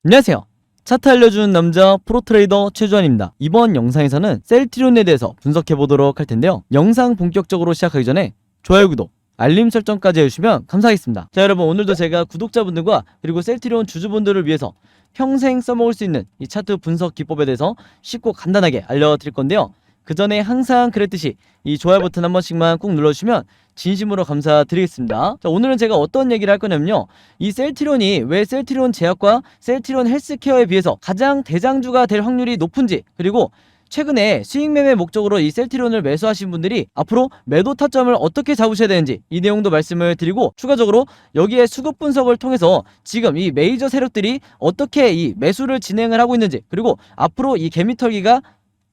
안녕하세요. 차트 알려주는 남자 프로트레이더 최주환입니다. 이번 영상에서는 셀트리온에 대해서 분석해보도록 할 텐데요. 영상 본격적으로 시작하기 전에 좋아요, 구독, 알림 설정까지 해주시면 감사하겠습니다. 자, 여러분, 오늘도 제가 구독자분들과 그리고 셀트리온 주주분들을 위해서 평생 써먹을 수 있는 이 차트 분석 기법에 대해서 쉽고 간단하게 알려드릴 건데요. 그 전에 항상 그랬듯이 이 좋아요 버튼 한 번씩만 꾹 눌러주시면 진심으로 감사드리겠습니다. 자, 오늘은 제가 어떤 얘기를 할 거냐면요, 이 셀트리온이 왜 셀트리온 제약과 셀트리온 헬스케어에 비해서 가장 대장주가 될 확률이 높은지, 그리고 최근에 수익 매매 목적으로 이 셀트리온을 매수하신 분들이 앞으로 매도 타점을 어떻게 잡으셔야 되는지 이 내용도 말씀을 드리고, 추가적으로 여기에 수급 분석을 통해서 지금 이 메이저 세력들이 어떻게 이 매수를 진행을 하고 있는지, 그리고 앞으로 이 개미털기가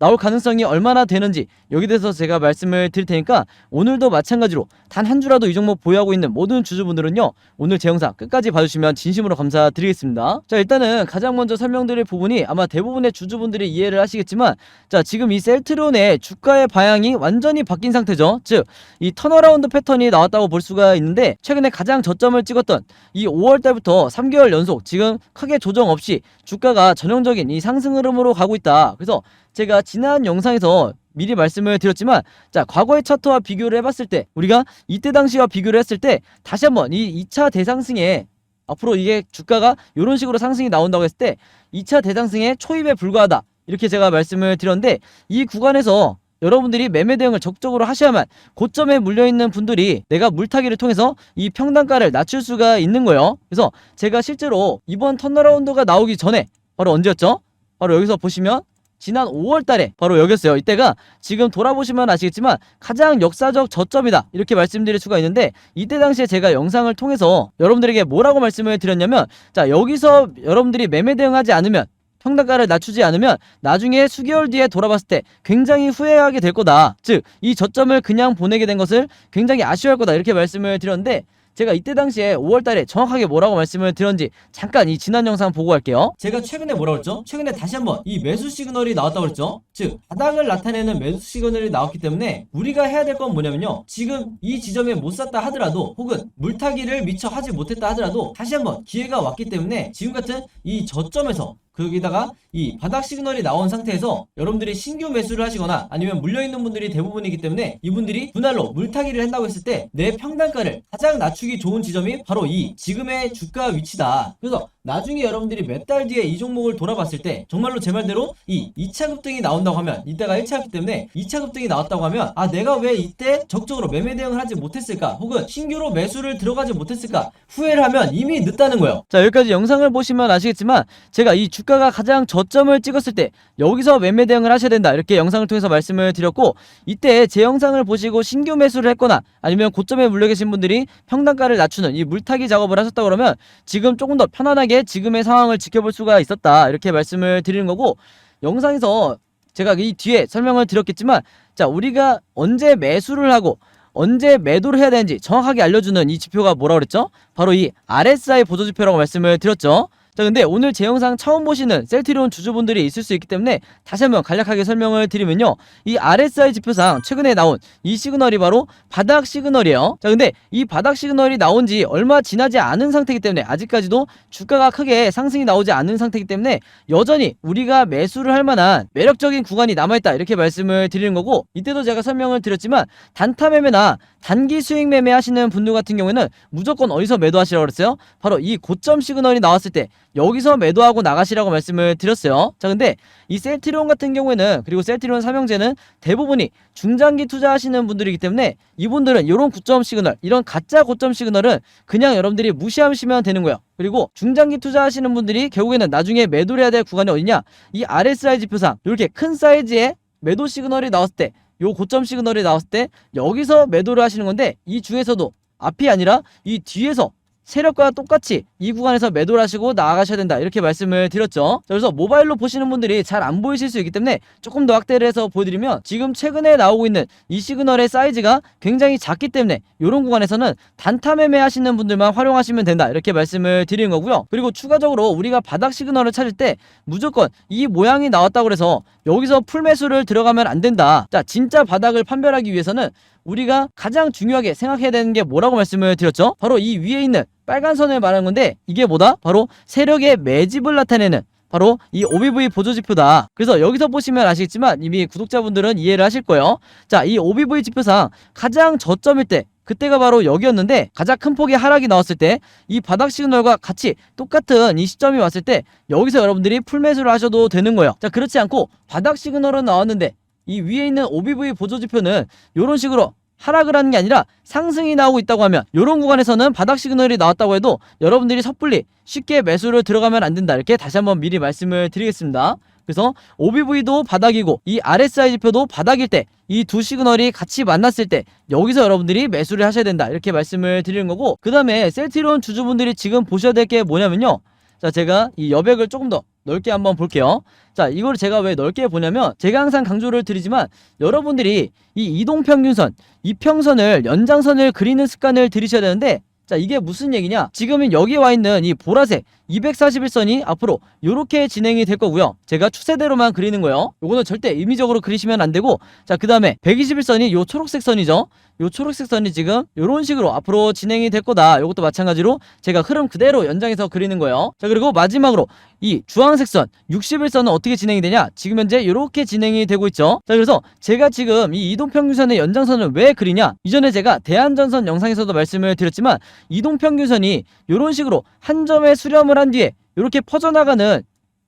나올 가능성이 얼마나 되는지 여기 대해서 제가 말씀을 드릴 테니까, 오늘도 마찬가지로 단 한 주라도 이 종목 보유하고 있는 모든 주주분들은요, 오늘 제 영상 끝까지 봐주시면 진심으로 감사드리겠습니다. 자, 일단은 가장 먼저 설명드릴 부분이 아마 대부분의 주주분들이 이해를 하시겠지만, 자, 지금 이 셀트리온의 주가의 방향이 완전히 바뀐 상태죠. 즉, 이 턴어라운드 패턴이 나왔다고 볼 수가 있는데, 최근에 가장 저점을 찍었던 이 5월달부터 3개월 연속 지금 크게 조정 없이 주가가 전형적인 이 상승 흐름으로 가고 있다. 그래서 제가 지난 영상에서 미리 말씀을 드렸지만, 자, 과거의 차트와 비교를 해봤을 때, 우리가 이때 당시와 비교를 했을 때 다시 한번 이 2차 대상승에, 앞으로 이게 주가가 이런 식으로 상승이 나온다고 했을 때 2차 대상승의 초입에 불과하다, 이렇게 제가 말씀을 드렸는데, 이 구간에서 여러분들이 매매 대응을 적극적으로 하셔야만 고점에 물려있는 분들이 내가 물타기를 통해서 이 평단가를 낮출 수가 있는 거예요. 그래서 제가 실제로 이번 턴어라운드가 나오기 전에, 바로 언제였죠? 바로 여기서 보시면 지난 5월달에 바로 여기였어요. 이때가 지금 돌아보시면 아시겠지만 가장 역사적 저점이다, 이렇게 말씀드릴 수가 있는데, 이때 당시에 제가 영상을 통해서 여러분들에게 뭐라고 말씀을 드렸냐면, 자, 여기서 여러분들이 매매 대응하지 않으면, 평단가를 낮추지 않으면 나중에 수개월 뒤에 돌아봤을 때 굉장히 후회하게 될 거다. 즉, 이 저점을 그냥 보내게 된 것을 굉장히 아쉬워할 거다, 이렇게 말씀을 드렸는데, 제가 이때 당시에 5월달에 정확하게 뭐라고 말씀을 드렸는지 잠깐 이 지난 영상 보고 갈게요. 제가 최근에 뭐라고 했죠? 최근에 다시 한번 이 매수 시그널이 나왔다고 그랬죠? 즉, 바닥을 나타내는 매수 시그널이 나왔기 때문에 우리가 해야 될 건 뭐냐면요, 지금 이 지점에 못 샀다 하더라도, 혹은 물타기를 미처 하지 못했다 하더라도 다시 한번 기회가 왔기 때문에 지금 같은 이 저점에서, 거기다가 이 바닥 시그널이 나온 상태에서 여러분들이 신규 매수를 하시거나 아니면 물려있는 분들이 대부분이기 때문에, 이분들이 분할로 물타기를 한다고 했을 때 내 평단가를 가장 낮추기 좋은 지점이 바로 이 지금의 주가 위치다. 그래서 나중에 여러분들이 몇 달 뒤에 이 종목을 돌아봤을 때 정말로 제 말대로 이 2차 급등이 나온다고 하면, 이때가 1차였기 때문에 2차 급등이 나왔다고 하면, 아, 내가 왜 이때 적극적으로 매매 대응을 하지 못했을까, 혹은 신규로 매수를 들어가지 못했을까, 후회를 하면 이미 늦다는 거예요. 자, 여기까지 영상을 보시면 아시겠지만, 제가 이 주가가 가장 저점을 찍었을 때 여기서 매매 대응을 하셔야 된다, 이렇게 영상을 통해서 말씀을 드렸고, 이때 제 영상을 보시고 신규 매수를 했거나 아니면 고점에 물려 계신 분들이 평단가를 낮추는 이 물타기 작업을 하셨다 그러면 지금 조금 더 편안하게 지금의 상황을 지켜볼 수가 있었다, 이렇게 말씀을 드리는 거고, 영상에서 제가 이 뒤에 설명을 드렸겠지만, 자, 우리가 언제 매수를 하고 언제 매도를 해야 되는지 정확하게 알려주는 이 지표가 뭐라고 그랬죠? 바로 이 RSI 보조지표라고 말씀을 드렸죠. 자, 근데 오늘 제 영상 처음 보시는 셀트리온 주주분들이 있을 수 있기 때문에 다시 한번 간략하게 설명을 드리면요, 이 RSI 지표상 최근에 나온 이 시그널이 바로 바닥 시그널이에요. 자, 근데 이 바닥 시그널이 나온 지 얼마 지나지 않은 상태이기 때문에, 아직까지도 주가가 크게 상승이 나오지 않은 상태이기 때문에 여전히 우리가 매수를 할 만한 매력적인 구간이 남아있다, 이렇게 말씀을 드리는 거고, 이때도 제가 설명을 드렸지만 단타 매매나 단기 수익 매매 하시는 분들 같은 경우에는 무조건 어디서 매도하시라고 그랬어요? 바로 이 고점 시그널이 나왔을 때 여기서 매도하고 나가시라고 말씀을 드렸어요. 자, 근데 이 셀트리온 같은 경우에는, 그리고 셀트리온 삼형제는 대부분이 중장기 투자하시는 분들이기 때문에 이분들은 이런 고점 시그널, 이런 가짜 고점 시그널은 그냥 여러분들이 무시하시면 되는 거예요. 그리고 중장기 투자하시는 분들이 결국에는 나중에 매도를 해야 될 구간이 어디냐, 이 RSI 지표상 이렇게 큰 사이즈의 매도 시그널이 나왔을 때, 요 고점 시그널이 나왔을 때 여기서 매도를 하시는 건데, 이 중에서도 앞이 아니라 이 뒤에서 세력과 똑같이 이 구간에서 매도를 하시고 나아가셔야 된다, 이렇게 말씀을 드렸죠. 그래서 모바일로 보시는 분들이 잘 안 보이실 수 있기 때문에 조금 더 확대를 해서 보여드리면, 지금 최근에 나오고 있는 이 시그널의 사이즈가 굉장히 작기 때문에 이런 구간에서는 단타 매매 하시는 분들만 활용하시면 된다, 이렇게 말씀을 드리는 거고요. 그리고 추가적으로 우리가 바닥 시그널을 찾을 때 무조건 이 모양이 나왔다고 해서 여기서 풀 매수를 들어가면 안 된다. 자, 진짜 바닥을 판별하기 위해서는 우리가 가장 중요하게 생각해야 되는 게 뭐라고 말씀을 드렸죠? 바로 이 위에 있는 빨간 선을 말하는 건데, 이게 뭐다? 바로 세력의 매집을 나타내는 바로 이 OBV 보조지표다. 그래서 여기서 보시면 아시겠지만 이미 구독자분들은 이해를 하실 거예요. 자, 이 OBV 지표상 가장 저점일 때, 그때가 바로 여기였는데, 가장 큰 폭의 하락이 나왔을 때 이 바닥 시그널과 같이 똑같은 이 시점이 왔을 때 여기서 여러분들이 풀매수를 하셔도 되는 거예요. 자, 그렇지 않고 바닥 시그널은 나왔는데 이 위에 있는 OBV 보조지표는 이런 식으로 하락을 하는 게 아니라 상승이 나오고 있다고 하면, 이런 구간에서는 바닥 시그널이 나왔다고 해도 여러분들이 섣불리 쉽게 매수를 들어가면 안 된다, 이렇게 다시 한번 미리 말씀을 드리겠습니다. 그래서 OBV도 바닥이고 이 RSI 지표도 바닥일 때, 이 두 시그널이 같이 만났을 때 여기서 여러분들이 매수를 하셔야 된다, 이렇게 말씀을 드리는 거고, 그 다음에 셀트리온 주주분들이 지금 보셔야 될 게 뭐냐면요, 자, 제가 이 여백을 조금 더 넓게 한번 볼게요. 자, 이걸 제가 왜 넓게 보냐면, 제가 항상 강조를 드리지만 여러분들이 이 이동평균선, 이평선을, 연장선을 그리는 습관을 들이셔야 되는데, 자, 이게 무슨 얘기냐? 지금은 여기 와 있는 이 보라색 241선이 앞으로 이렇게 진행이 될 거고요. 제가 추세대로만 그리는 거예요. 요거는 절대 임의적으로 그리시면 안 되고, 자, 그 다음에 121선이 요 초록색 선이죠. 요 초록색 선이 지금 요런 식으로 앞으로 진행이 될 거다. 요것도 마찬가지로 제가 흐름 그대로 연장해서 그리는 거예요. 자, 그리고 마지막으로 이 주황색 선 61선은 어떻게 진행이 되냐? 지금 현재 이렇게 진행이 되고 있죠. 자, 그래서 제가 지금 이 이동평균선의 연장선을 왜 그리냐? 이전에 제가 대한전선 영상에서도 말씀을 드렸지만, 이동평균선이 이런 식으로 한 점에 수렴을 한 뒤에 이렇게 퍼져나가는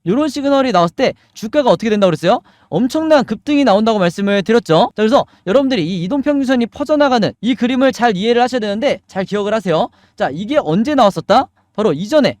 이런 시그널이 나왔을 때 주가가 어떻게 된다고 그랬어요? 엄청난 급등이 나온다고 말씀을 드렸죠. 자, 그래서 여러분들이 이 이동평균선이 퍼져나가는 이 그림을 잘 이해를 하셔야 되는데, 잘 기억을 하세요. 자, 이게 언제 나왔었다? 바로 이전에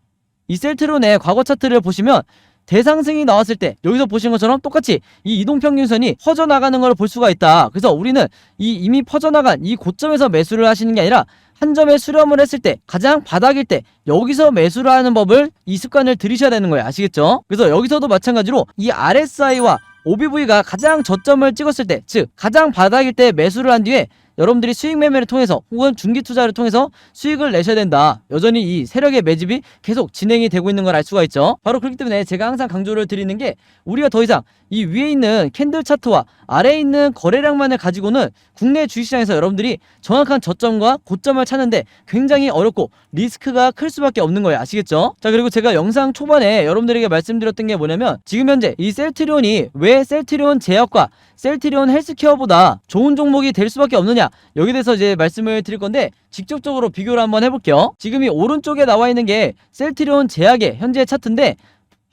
이 셀트론의 과거 차트를 보시면 대상승이 나왔을 때 여기서 보신 것처럼 똑같이 이 이동평균선이 퍼져나가는 걸 볼 수가 있다. 그래서 우리는 이 이미 퍼져나간 이 고점에서 매수를 하시는 게 아니라 한 점에 수렴을 했을 때, 가장 바닥일 때 여기서 매수를 하는 법을, 이 습관을 들이셔야 되는 거예요. 아시겠죠? 그래서 여기서도 마찬가지로 이 RSI와 OBV가 가장 저점을 찍었을 때, 즉 가장 바닥일 때 매수를 한 뒤에 여러분들이 수익 매매를 통해서 혹은 중기 투자를 통해서 수익을 내셔야 된다. 여전히 이 세력의 매집이 계속 진행이 되고 있는 걸 알 수가 있죠. 바로 그렇기 때문에 제가 항상 강조를 드리는 게, 우리가 더 이상 이 위에 있는 캔들 차트와 아래에 있는 거래량만을 가지고는 국내 주식시장에서 여러분들이 정확한 저점과 고점을 찾는데 굉장히 어렵고 리스크가 클 수밖에 없는 거예요. 아시겠죠? 자, 그리고 제가 영상 초반에 여러분들에게 말씀드렸던 게 뭐냐면, 지금 현재 이 셀트리온이 왜 셀트리온 제약과 셀트리온 헬스케어보다 좋은 종목이 될 수밖에 없느냐, 여기에 대해서 이제 말씀을 드릴 건데, 직접적으로 비교를 한번 해볼게요. 지금 이 오른쪽에 나와 있는 게 셀트리온 제약의 현재 차트인데,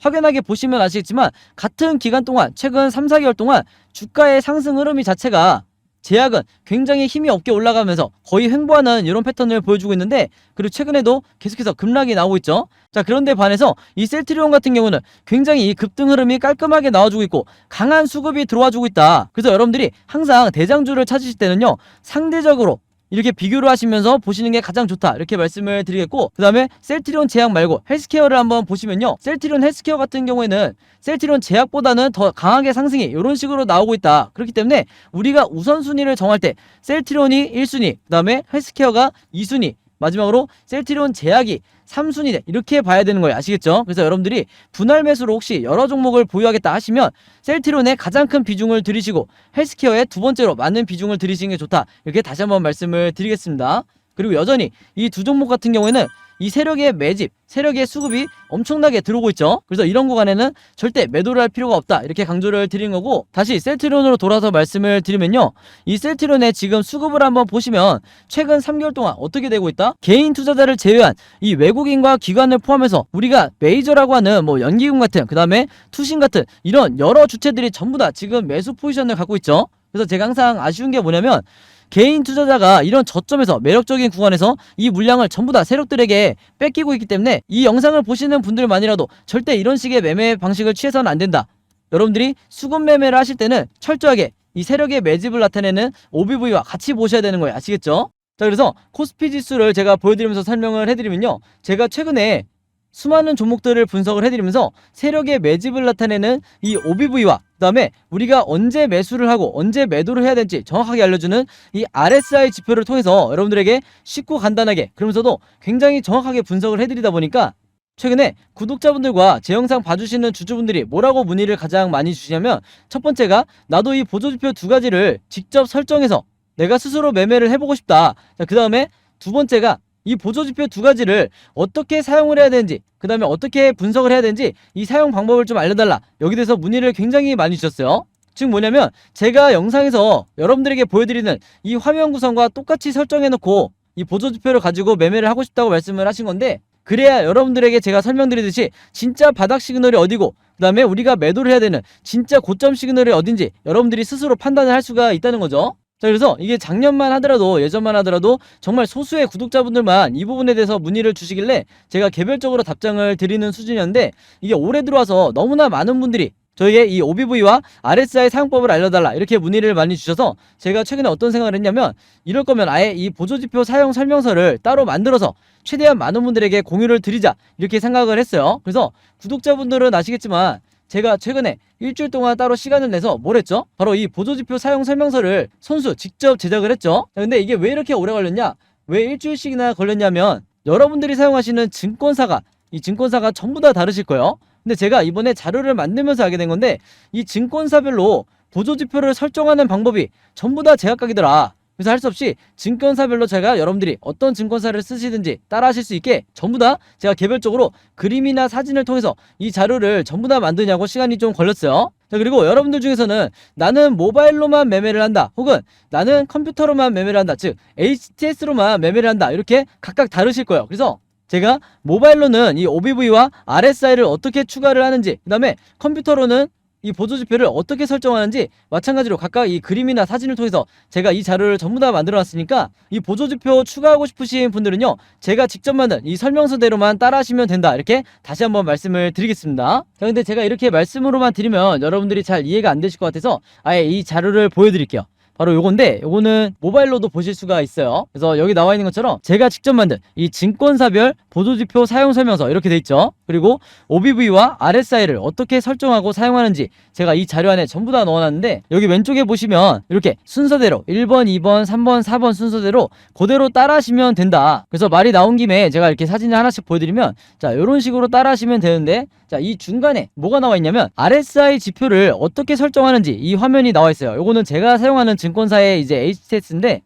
확연하게 보시면 아시겠지만 같은 기간 동안, 최근 3-4개월 동안 주가의 상승 흐름이 자체가, 제약은 굉장히 힘이 없게 올라가면서 거의 횡보하는 이런 패턴을 보여주고 있는데, 그리고 최근에도 계속해서 급락이 나오고 있죠. 자, 그런데 반해서 이 셀트리온 같은 경우는 굉장히 이 급등 흐름이 깔끔하게 나와주고 있고 강한 수급이 들어와주고 있다. 그래서 여러분들이 항상 대장주를 찾으실 때는요, 상대적으로 이렇게 비교를 하시면서 보시는 게 가장 좋다, 이렇게 말씀을 드리겠고, 그 다음에 셀트리온 제약 말고 헬스케어를 한번 보시면요, 셀트리온 헬스케어 같은 경우에는 셀트리온 제약보다는 더 강하게 상승이 이런 식으로 나오고 있다. 그렇기 때문에 우리가 우선순위를 정할 때 셀트리온이 1순위, 그 다음에 헬스케어가 2순위, 마지막으로 셀트리온 제약이 3순위네, 이렇게 봐야 되는 거예요. 아시겠죠? 그래서 여러분들이 분할 매수로 혹시 여러 종목을 보유하겠다 하시면 셀트리온에 가장 큰 비중을 들이시고 헬스케어에 두 번째로 많은 비중을 들이시는 게 좋다, 이렇게 다시 한번 말씀을 드리겠습니다. 그리고 여전히 이 두 종목 같은 경우에는 이 세력의 매집, 세력의 수급이 엄청나게 들어오고 있죠. 그래서 이런 구간에는 절대 매도를 할 필요가 없다, 이렇게 강조를 드리는 거고, 다시 셀트리온으로 돌아서 말씀을 드리면요, 이 셀트리온의 지금 수급을 한번 보시면 최근 3개월 동안 어떻게 되고 있다? 개인 투자자를 제외한 이 외국인과 기관을 포함해서 우리가 메이저라고 하는 뭐 연기금 같은, 그 다음에 투신 같은 이런 여러 주체들이 전부 다 지금 매수 포지션을 갖고 있죠. 그래서 제가 항상 아쉬운 게 뭐냐면, 개인 투자자가 이런 저점에서, 매력적인 구간에서 이 물량을 전부 다 세력들에게 뺏기고 있기 때문에 이 영상을 보시는 분들만이라도 절대 이런 식의 매매 방식을 취해서는 안 된다. 여러분들이 수급 매매를 하실 때는 철저하게 이 세력의 매집을 나타내는 OBV와 같이 보셔야 되는 거예요. 아시겠죠? 자, 그래서 코스피 지수를 제가 보여드리면서 설명을 해드리면요, 제가 최근에 수많은 종목들을 분석을 해드리면서 세력의 매집을 나타내는 이 OBV와 그 다음에 우리가 언제 매수를 하고 언제 매도를 해야 될지 정확하게 알려주는 이 RSI 지표를 통해서 여러분들에게 쉽고 간단하게, 그러면서도 굉장히 정확하게 분석을 해드리다 보니까 최근에 구독자분들과 제 영상 봐주시는 주주분들이 뭐라고 문의를 가장 많이 주시냐면, 첫 번째가 나도 이 보조지표 두 가지를 직접 설정해서 내가 스스로 매매를 해보고 싶다. 자, 그 다음에 두 번째가 이 보조지표 두 가지를 어떻게 사용을 해야 되는지, 그 다음에 어떻게 분석을 해야 되는지 이 사용 방법을 좀 알려달라. 여기 대해서 문의를 굉장히 많이 주셨어요. 즉 뭐냐면 제가 영상에서 여러분들에게 보여드리는 이 화면 구성과 똑같이 설정해놓고 이 보조지표를 가지고 매매를 하고 싶다고 말씀을 하신 건데, 그래야 여러분들에게 제가 설명드리듯이 진짜 바닥 시그널이 어디고 그 다음에 우리가 매도를 해야 되는 진짜 고점 시그널이 어딘지 여러분들이 스스로 판단을 할 수가 있다는 거죠. 자, 그래서 이게 작년만 하더라도, 예전만 하더라도 정말 소수의 구독자분들만 이 부분에 대해서 문의를 주시길래 제가 개별적으로 답장을 드리는 수준이었는데, 이게 올해 들어와서 너무나 많은 분들이 저에게 이 OBV와 RSI 사용법을 알려달라 이렇게 문의를 많이 주셔서 제가 최근에 어떤 생각을 했냐면, 이럴 거면 아예 이 보조지표 사용 설명서를 따로 만들어서 최대한 많은 분들에게 공유를 드리자 이렇게 생각을 했어요. 그래서 구독자분들은 아시겠지만 제가 최근에 일주일 동안 따로 시간을 내서 뭘 했죠? 바로 이 보조지표 사용 설명서를 손수 직접 제작을 했죠. 근데 이게 왜 이렇게 오래 걸렸냐? 왜 일주일씩이나 걸렸냐면, 여러분들이 사용하시는 증권사가, 이 증권사가 전부 다 다르실 거예요. 근데 제가 이번에 자료를 만들면서 알게 된 건데, 이 증권사별로 보조지표를 설정하는 방법이 전부 다 제각각이더라. 그래서 할 수 없이 증권사별로 제가 여러분들이 어떤 증권사를 쓰시든지 따라 하실 수 있게 전부 다 제가 개별적으로 그림이나 사진을 통해서 이 자료를 전부 다 만드냐고 시간이 좀 걸렸어요. 자, 그리고 여러분들 중에서는 나는 모바일로만 매매를 한다, 혹은 나는 컴퓨터로만 매매를 한다, 즉 HTS로만 매매를 한다, 이렇게 각각 다르실 거예요. 그래서 제가 모바일로는 이 OBV와 RSI를 어떻게 추가를 하는지, 그 다음에 컴퓨터로는 이 보조지표를 어떻게 설정하는지 마찬가지로 각각 이 그림이나 사진을 통해서 제가 이 자료를 전부 다 만들어 놨으니까, 이 보조지표 추가하고 싶으신 분들은요 제가 직접 만든 이 설명서대로만 따라 하시면 된다, 이렇게 다시 한번 말씀을 드리겠습니다. 자, 근데 제가 이렇게 말씀으로만 드리면 여러분들이 잘 이해가 안 되실 것 같아서 아예 이 자료를 보여드릴게요. 바로 요건데, 요거는 모바일로도 보실 수가 있어요. 그래서 여기 나와 있는 것처럼 제가 직접 만든 이 증권사별 보조지표 사용 설명서 이렇게 돼 있죠. 그리고 OBV와 RSI를 어떻게 설정하고 사용하는지 제가 이 자료 안에 전부 다 넣어놨는데, 여기 왼쪽에 보시면 이렇게 순서대로 1번, 2번, 3번, 4번 순서대로 그대로 따라 하시면 된다. 그래서 말이 나온 김에 제가 이렇게 사진을 하나씩 보여드리면, 자, 이런 식으로 따라 하시면 되는데, 자, 이 중간에 뭐가 나와 있냐면 RSI 지표를 어떻게 설정하는지 이 화면이 나와 있어요. 요거는 제가 사용하는 증권사의 이제 HTS인데,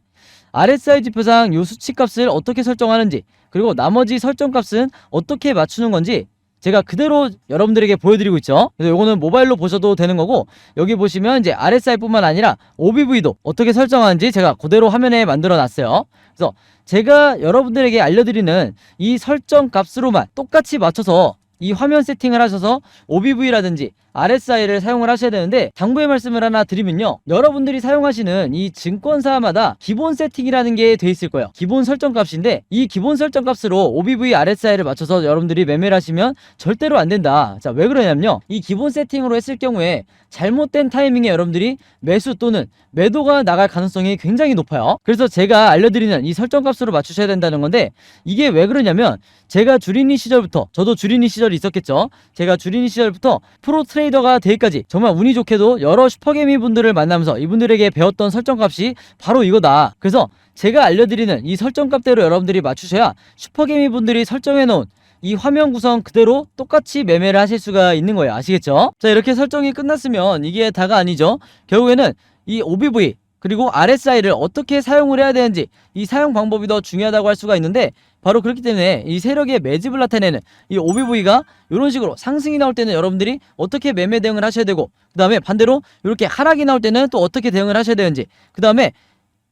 RSI 지표상 요 수치값을 어떻게 설정하는지, 그리고 나머지 설정값은 어떻게 맞추는 건지 제가 그대로 여러분들에게 보여드리고 있죠. 그래서 요거는 모바일로 보셔도 되는 거고, 여기 보시면 이제 RSI 뿐만 아니라 OBV도 어떻게 설정하는지 제가 그대로 화면에 만들어 놨어요. 그래서 제가 여러분들에게 알려드리는 이 설정 값으로만 똑같이 맞춰서 이 화면 세팅을 하셔서 OBV라든지 RSI를 사용을 하셔야 되는데, 당부의 말씀을 하나 드리면요, 여러분들이 사용하시는 이 증권사마다 기본 세팅이라는 게 돼 있을 거예요. 기본 설정 값인데, 이 기본 설정 값으로 OBV, RSI를 맞춰서 여러분들이 매매를 하시면 절대로 안 된다. 자, 왜 그러냐면요, 이 기본 세팅으로 했을 경우에 잘못된 타이밍에 여러분들이 매수 또는 매도가 나갈 가능성이 굉장히 높아요. 그래서 제가 알려드리는 이 설정 값으로 맞추셔야 된다는 건데, 이게 왜 그러냐면, 제가 주린이 시절부터, 저도 주린이 시절이 있었겠죠. 제가 주린이 시절부터 프로 트레이더가 되기까지 정말 운이 좋게도 여러 슈퍼개미 분들을 만나면서 이분들에게 배웠던 설정값이 바로 이거다. 그래서 제가 알려드리는 이 설정값대로 여러분들이 맞추셔야 슈퍼개미 분들이 설정해놓은 이 화면 구성 그대로 똑같이 매매를 하실 수가 있는 거예요. 아시겠죠? 자, 이렇게 설정이 끝났으면 이게 다가 아니죠. 결국에는 이 OBV 그리고 RSI를 어떻게 사용을 해야 되는지, 이 사용 방법이 더 중요하다고 할 수가 있는데, 바로 그렇기 때문에 이 세력의 매집을 나타내는 이 OBV가 이런 식으로 상승이 나올 때는 여러분들이 어떻게 매매 대응을 하셔야 되고, 그 다음에 반대로 이렇게 하락이 나올 때는 또 어떻게 대응을 하셔야 되는지, 그 다음에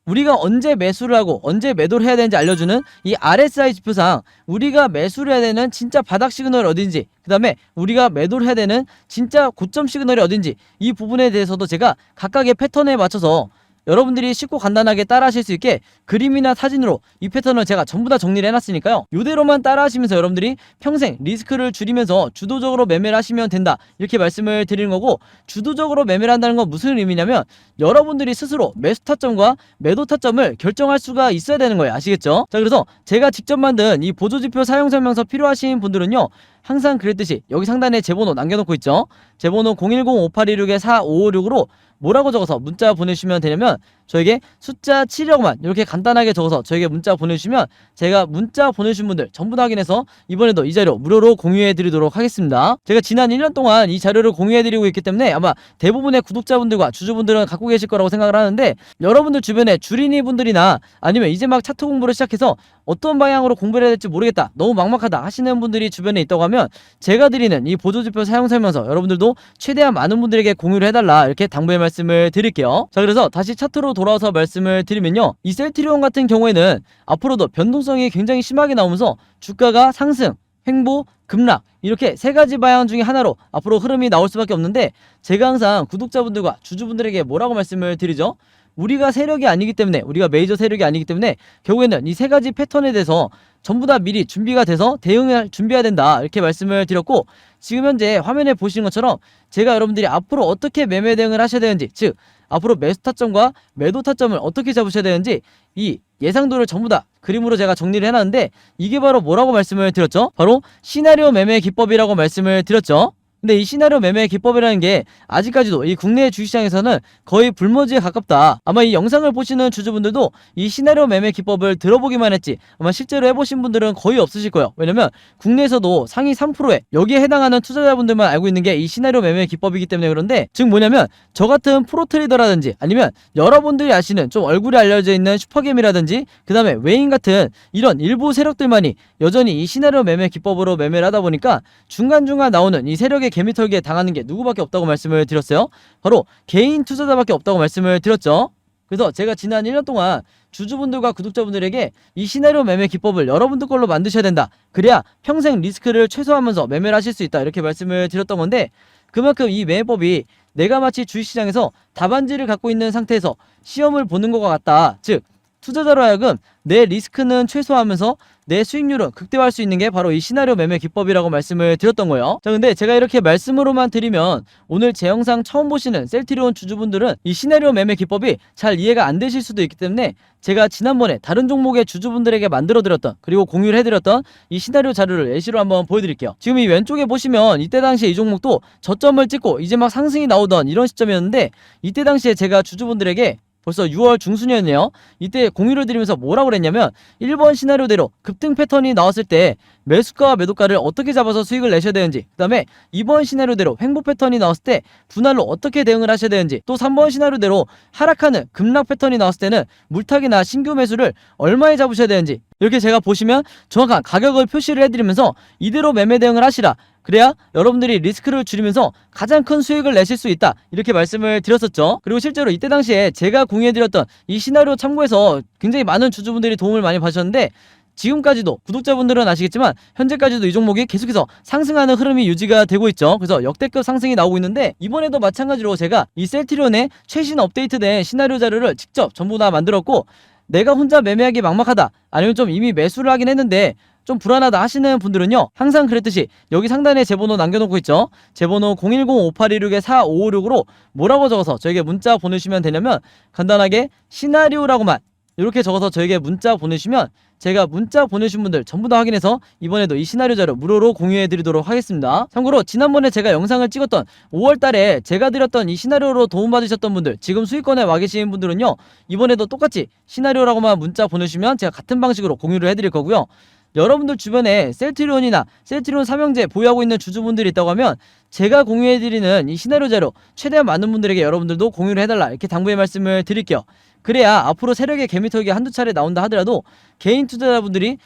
우리가 언제 매수를 하고 언제 매도를 해야 되는지 알려주는 이 RSI 지표상 우리가 매수를 해야 되는 진짜 바닥 시그널이 어딘지, 그 다음에 우리가 매도를 해야 되는 진짜 고점 시그널이 어딘지, 이 부분에 대해서도 제가 각각의 패턴에 맞춰서 여러분들이 쉽고 간단하게 따라 하실 수 있게 그림이나 사진으로 이 패턴을 제가 전부 다 정리를 해놨으니까요, 이대로만 따라 하시면서 여러분들이 평생 리스크를 줄이면서 주도적으로 매매를 하시면 된다, 이렇게 말씀을 드리는 거고, 주도적으로 매매를 한다는 건 무슨 의미냐면 여러분들이 스스로 매수 타점과 매도 타점을 결정할 수가 있어야 되는 거예요. 아시겠죠? 자, 그래서 제가 직접 만든 이 보조지표 사용 설명서 필요하신 분들은요, 항상 그랬듯이 여기 상단에 제 번호 남겨놓고 있죠. 제 번호 010-5816-4556으로 뭐라고 적어서 문자 보내주시면 되냐면, 저에게 숫자 7이라고만 이렇게 간단하게 적어서 저에게 문자 보내주시면 제가 문자 보내주신 분들 전부 다 확인해서 이번에도 이 자료 무료로 공유해드리도록 하겠습니다. 제가 지난 1년 동안 이 자료를 공유해드리고 있기 때문에 아마 대부분의 구독자분들과 주주분들은 갖고 계실 거라고 생각을 하는데, 여러분들 주변에 주린이 분들이나 아니면 이제 막 차트 공부를 시작해서 어떤 방향으로 공부를 해야 될지 모르겠다, 너무 막막하다 하시는 분들이 주변에 있다고 하면 제가 드리는 이 보조지표 사용 설명서 여러분들도 최대한 많은 분들에게 공유를 해달라 이렇게 당부의 말씀을 드릴게요. 자, 그래서 다시 차트로 돌아와서 말씀을 드리면요, 이 셀트리온 같은 경우에는 앞으로도 변동성이 굉장히 심하게 나오면서 주가가 상승, 횡보, 급락 이렇게 세 가지 방향 중에 하나로 앞으로 흐름이 나올 수밖에 없는데, 제가 항상 구독자분들과 주주분들에게 뭐라고 말씀을 드리죠? 우리가 세력이 아니기 때문에, 우리가 메이저 세력이 아니기 때문에 결국에는 이 세 가지 패턴에 대해서 전부 다 미리 준비가 돼서 대응을 준비해야 된다 이렇게 말씀을 드렸고, 지금 현재 화면에 보시는 것처럼 제가 여러분들이 앞으로 어떻게 매매 대응을 하셔야 되는지, 즉 앞으로 매수 타점과 매도 타점을 어떻게 잡으셔야 되는지 이 예상도를 전부 다 그림으로 제가 정리를 해놨는데, 이게 바로 뭐라고 말씀을 드렸죠? 바로 시나리오 매매 기법이라고 말씀을 드렸죠. 근데 이 시나리오 매매 기법이라는 게 아직까지도 이 국내 주식시장에서는 거의 불모지에 가깝다. 아마 이 영상을 보시는 주주분들도 이 시나리오 매매 기법을 들어보기만 했지 아마 실제로 해보신 분들은 거의 없으실 거예요. 왜냐면 국내에서도 상위 3%에 여기에 해당하는 투자자분들만 알고 있는 게 이 시나리오 매매 기법이기 때문에 그런데, 즉 뭐냐면 저 같은 프로트레이더라든지 아니면 여러분들이 아시는 좀 얼굴이 알려져 있는 슈퍼게임이라든지 그 다음에 외인 같은 이런 일부 세력들만이 여전히 이 시나리오 매매 기법으로 매매를 하다 보니까 중간중간 나오는 이 세력의 개미털기에 당하는 게 누구밖에 없다고 말씀을 드렸어요. 바로 개인 투자자밖에 없다고 말씀을 드렸죠. 그래서 제가 지난 1년 동안 주주분들과 구독자분들에게 이 시나리오 매매 기법을 여러분들 걸로 만드셔야 된다, 그래야 평생 리스크를 최소화하면서 매매를 하실 수 있다 이렇게 말씀을 드렸던 건데, 그만큼 이 매매법이 내가 마치 주식시장에서 답안지를 갖고 있는 상태에서 시험을 보는 것과 같다. 즉 투자자로 하여금 내 리스크는 최소화하면서 내 수익률은 극대화할 수 있는 게 바로 이 시나리오 매매 기법이라고 말씀을 드렸던 거예요. 자, 근데 제가 이렇게 말씀으로만 드리면 오늘 제 영상 처음 보시는 셀트리온 주주분들은 이 시나리오 매매 기법이 잘 이해가 안 되실 수도 있기 때문에 제가 지난번에 다른 종목의 주주분들에게 만들어드렸던 그리고 공유를 해드렸던 이 시나리오 자료를 예시로 한번 보여드릴게요. 지금 이 왼쪽에 보시면 이때 당시에 이 종목도 저점을 찍고 이제 막 상승이 나오던 이런 시점이었는데, 이때 당시에 제가 주주분들에게 벌써 6월 중순이었네요. 이때 공유를 드리면서 뭐라고 그랬냐면 1번 시나리오대로 급등 패턴이 나왔을 때 매수가와 매도가를 어떻게 잡아서 수익을 내셔야 되는지, 그 다음에 2번 시나리오대로 횡보 패턴이 나왔을 때 분할로 어떻게 대응을 하셔야 되는지, 또 3번 시나리오대로 하락하는 급락 패턴이 나왔을 때는 물타기나 신규 매수를 얼마에 잡으셔야 되는지, 이렇게 제가 보시면 정확한 가격을 표시를 해드리면서 이대로 매매 대응을 하시라, 그래야 여러분들이 리스크를 줄이면서 가장 큰 수익을 내실 수 있다 이렇게 말씀을 드렸었죠. 그리고 실제로 이때 당시에 제가 공유해드렸던 이 시나리오 참고해서 굉장히 많은 주주분들이 도움을 많이 받으셨는데, 지금까지도 구독자분들은 아시겠지만 현재까지도 이 종목이 계속해서 상승하는 흐름이 유지가 되고 있죠. 그래서 역대급 상승이 나오고 있는데, 이번에도 마찬가지로 제가 이 셀트리온의 최신 업데이트된 시나리오 자료를 직접 전부 다 만들었고, 내가 혼자 매매하기 막막하다, 아니면 좀 이미 매수를 하긴 했는데 좀 불안하다 하시는 분들은요, 항상 그랬듯이 여기 상단에 제 번호 남겨놓고 있죠. 제 번호 010-5816-4556으로 뭐라고 적어서 저에게 문자 보내주시면 되냐면, 간단하게 시나리오라고만 이렇게 적어서 저에게 문자 보내주시면 제가 문자 보내주신 분들 전부 다 확인해서 이번에도 이 시나리오 자료 무료로 공유해 드리도록 하겠습니다. 참고로 지난번에 제가 영상을 찍었던 5월달에 제가 드렸던 이 시나리오로 도움받으셨던 분들, 지금 수익권에 와 계신 분들은요, 이번에도 똑같이 시나리오라고만 문자 보내주시면 제가 같은 방식으로 공유를 해드릴 거고요. 여러분들 주변에 셀트리온이나 셀트리온 삼형제 보유하고 있는 주주분들이 있다고 하면 제가 공유해드리는 이 시나리오 자료 최대한 많은 분들에게 여러분들도 공유를 해달라 이렇게 당부의 말씀을 드릴게요. 그래야 앞으로 세력의 개미털기 한두 차례 나온다 하더라도 개인 투자자분들이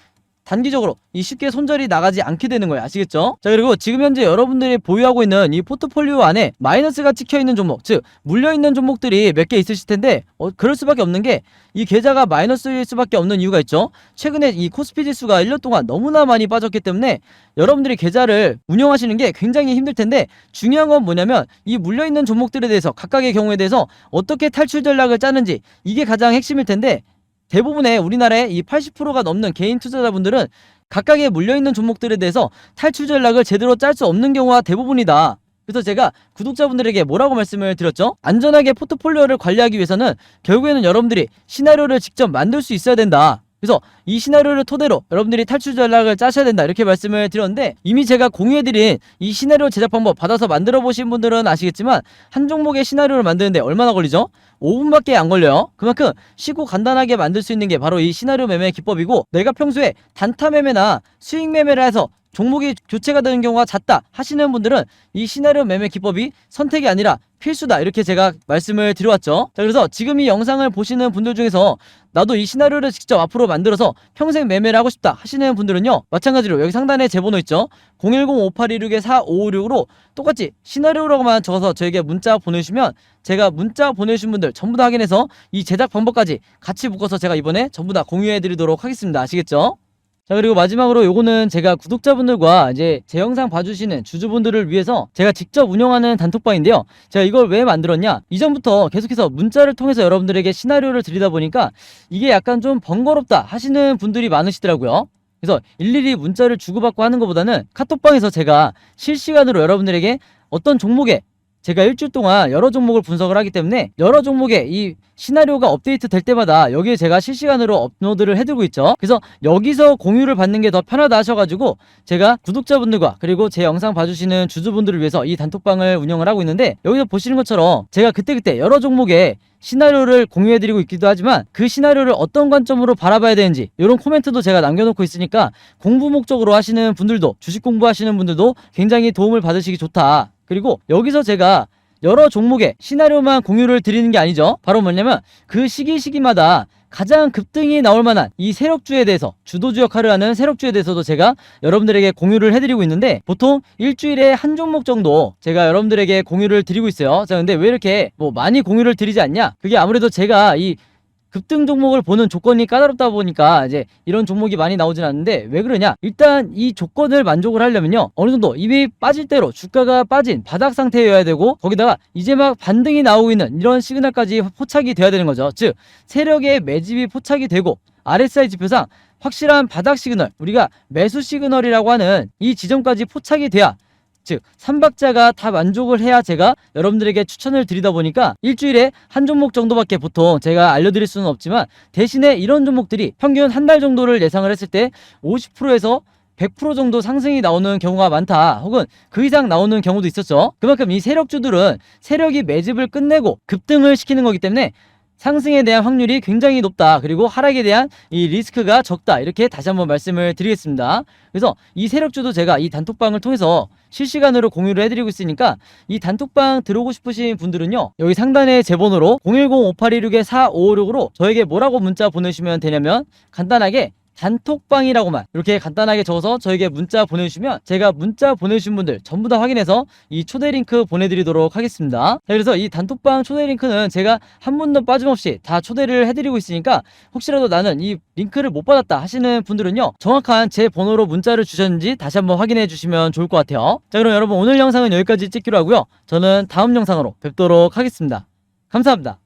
단기적으로 이 쉽게 손절이 나가지 않게 되는 거예요. 아시겠죠? 자, 그리고 지금 현재 여러분들이 보유하고 있는 이 포트폴리오 안에 마이너스가 찍혀있는 종목, 즉 물려있는 종목들이 몇 개 있으실 텐데 그럴 수밖에 없는 게 이 계좌가 마이너스일 수밖에 없는 이유가 있죠. 최근에 이 코스피 지수가 1년 동안 너무나 많이 빠졌기 때문에 여러분들이 계좌를 운영하시는 게 굉장히 힘들 텐데, 중요한 건 뭐냐면 이 물려있는 종목들에 대해서 각각의 경우에 대해서 어떻게 탈출 전략을 짜는지, 이게 가장 핵심일 텐데, 대부분의 우리나라의 이 80%가 넘는 개인 투자자분들은 각각의 물려있는 종목들에 대해서 탈출 전략을 제대로 짤 수 없는 경우가 대부분이다. 그래서 제가 구독자분들에게 뭐라고 말씀을 드렸죠? 안전하게 포트폴리오를 관리하기 위해서는 결국에는 여러분들이 시나리오를 직접 만들 수 있어야 된다. 그래서 이 시나리오를 토대로 여러분들이 탈출 전략을 짜셔야 된다 이렇게 말씀을 드렸는데, 이미 제가 공유해드린 이 시나리오 제작 방법 받아서 만들어 보신 분들은 아시겠지만 한 종목의 시나리오를 만드는데 얼마나 걸리죠? 5분밖에 안 걸려요. 그만큼 쉽고 간단하게 만들 수 있는 게 바로 이 시나리오 매매 기법이고, 내가 평소에 단타 매매나 수익 매매를 해서 종목이 교체가 되는 경우가 잦다 하시는 분들은 이 시나리오 매매 기법이 선택이 아니라 필수다, 이렇게 제가 말씀을 드려왔죠. 자, 그래서 지금 이 영상을 보시는 분들 중에서 나도 이 시나리오를 직접 앞으로 만들어서 평생 매매를 하고 싶다 하시는 분들은요, 마찬가지로 여기 상단에 제 번호 있죠, 010-5826-4556으로 똑같이 시나리오라고만 적어서 저에게 문자 보내주시면 제가 문자 보내주신 분들 전부 다 확인해서 이 제작 방법까지 같이 묶어서 제가 이번에 전부 다 공유해 드리도록 하겠습니다. 아시겠죠? 자, 그리고 마지막으로 요거는 제가 구독자분들과 이제 제 영상 봐주시는 주주분들을 위해서 제가 직접 운영하는 단톡방인데요. 제가 이걸 왜 만들었냐, 이전부터 계속해서 문자를 통해서 여러분들에게 시나리오를 드리다 보니까 이게 약간 좀 번거롭다 하시는 분들이 많으시더라고요. 그래서 일일이 문자를 주고받고 하는 것보다는 카톡방에서 제가 실시간으로 여러분들에게 어떤 종목에, 제가 일주일 동안 여러 종목을 분석을 하기 때문에 여러 종목에 이 시나리오가 업데이트 될 때마다 여기에 제가 실시간으로 업로드를 해두고 있죠. 그래서 여기서 공유를 받는 게 더 편하다 하셔가지고 제가 구독자분들과 그리고 제 영상 봐주시는 주주분들을 위해서 이 단톡방을 운영을 하고 있는데, 여기서 보시는 것처럼 제가 그때그때 여러 종목에 시나리오를 공유해드리고 있기도 하지만 그 시나리오를 어떤 관점으로 바라봐야 되는지 이런 코멘트도 제가 남겨놓고 있으니까 공부 목적으로 하시는 분들도, 주식 공부하시는 분들도 굉장히 도움을 받으시기 좋다. 그리고 여기서 제가 여러 종목의 시나리오만 공유를 드리는 게 아니죠. 바로 뭐냐면 그 시기마다 가장 급등이 나올 만한 이 세력주에 대해서, 주도주 역할을 하는 세력주에 대해서도 제가 여러분들에게 공유를 해드리고 있는데, 보통 일주일에 한 종목 정도 제가 여러분들에게 공유를 드리고 있어요. 자, 근데 왜 이렇게 뭐 많이 공유를 드리지 않냐, 그게 아무래도 제가 이 급등 종목을 보는 조건이 까다롭다 보니까 이제 이런 종목이 많이 나오진 않는데, 왜 그러냐, 일단 이 조건을 만족을 하려면요, 어느 정도 이미 빠질 대로 주가가 빠진 바닥 상태여야 되고, 거기다가 이제 막 반등이 나오고 있는 이런 시그널까지 포착이 돼야 되는 거죠. 즉 세력의 매집이 포착이 되고 RSI 지표상 확실한 바닥 시그널, 우리가 매수 시그널이라고 하는 이 지점까지 포착이 돼야, 즉 3박자가 다 만족을 해야 제가 여러분들에게 추천을 드리다 보니까 일주일에 한 종목 정도밖에 보통 제가 알려드릴 수는 없지만, 대신에 이런 종목들이 평균 한 달 정도를 예상을 했을 때 50%에서 100% 정도 상승이 나오는 경우가 많다, 혹은 그 이상 나오는 경우도 있었죠. 그만큼 이 세력주들은 세력이 매집을 끝내고 급등을 시키는 거기 때문에 상승에 대한 확률이 굉장히 높다, 그리고 하락에 대한 이 리스크가 적다, 이렇게 다시 한번 말씀을 드리겠습니다. 그래서 이 세력주도 제가 이 단톡방을 통해서 실시간으로 공유를 해드리고 있으니까 이 단톡방 들어오고 싶으신 분들은요, 여기 상단에 제 번호로 010-5826-4556으로 저에게 뭐라고 문자 보내주시면 되냐면, 간단하게 단톡방이라고만 이렇게 간단하게 적어서 저에게 문자 보내주시면 제가 문자 보내주신 분들 전부 다 확인해서 이 초대 링크 보내드리도록 하겠습니다. 자, 그래서 이 단톡방 초대 링크는 제가 한 분도 빠짐없이 다 초대를 해드리고 있으니까, 혹시라도 나는 이 링크를 못 받았다 하시는 분들은요, 정확한 제 번호로 문자를 주셨는지 다시 한번 확인해 주시면 좋을 것 같아요. 자, 그럼 여러분 오늘 영상은 여기까지 찍기로 하고요, 저는 다음 영상으로 뵙도록 하겠습니다. 감사합니다.